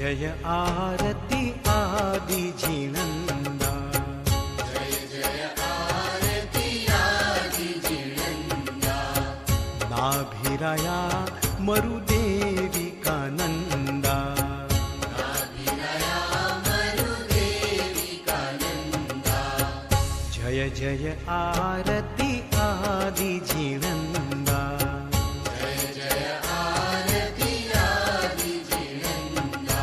जय आरती आदि जीनंदा। जय जय आरती आदि जीनंदा। नाभिराया मरुदेवी का नंदा। नाभिराया मरुदेवी का नंदा। जय जय आरती आदि जीनंदा। जय जय आरती आदि जीनंदा।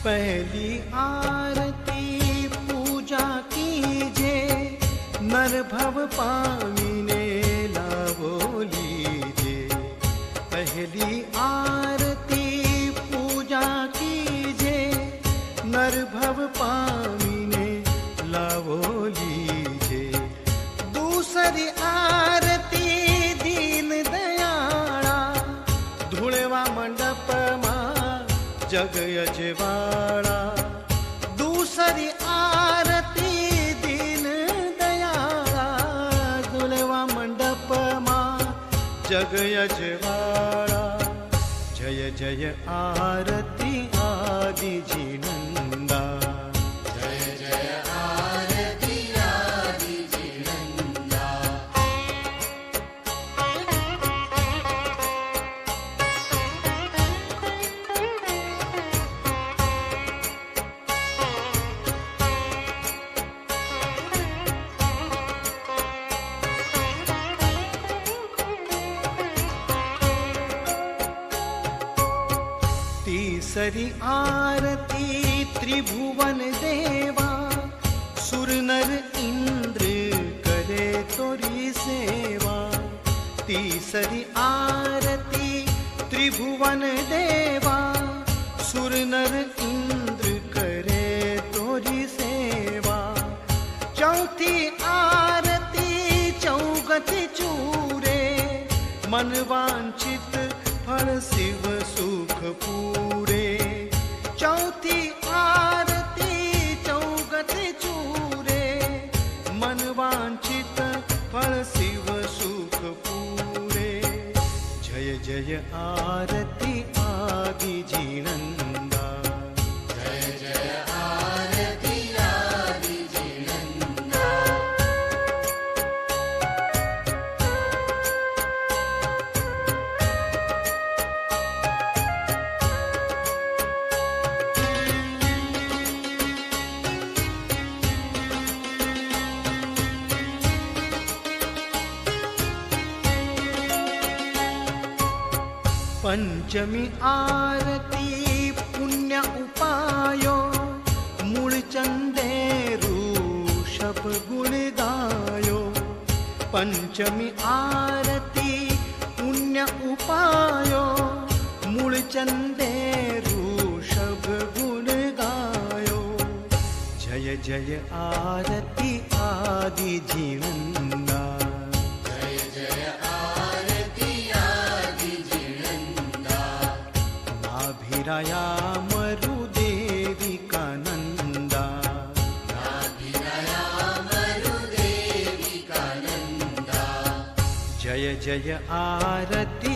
पहली आरती पूजा कीजे, नर भव पामिने लावो लीजे। पहली आरती पूजा कीजे, नर भव पामिने लावो लीजे। दूसरी आरती दीन दयाळा, धुळवा मंडप जग यजवाड़ा। दूसरी आरती दीन दयाळा, दुलवा मंडप जग यजवाड़ा। जय जय आरती आदि जीनंदा। जय जय आरती आदि जीनंदा। तीसरी आरती त्रिभुवन देवा, सुर नर इंद्र करे तोरी सेवा। तीसरी आरती त्रिभुवन देवा, सुर नर इंद्र करे तोरी सेवा। चौथी आरती चौगति चूरे, मन वांछित फल शिव सुख पूरे। चौथी आरती चौगति चूरे, मन वांछित फल शिव सुख पूरे। जय जय आरती आदि जीनंदा। जय जय आरती आदि जीनंदा। पंचमी आरती पुण्य उपायो, मूळचंदे ऋषभ गुण गायो। पंचमी आरती पुण्य उपायो, मूळचंदे ऋषभ गुण गायो। जय जय आरती आदि जीनंदा। जय जय आरती आदि जीनंदा। नाभिराया मरुदेवी का नंदा। नाभिराया मरुदेवी का नंदा। जय जय आरती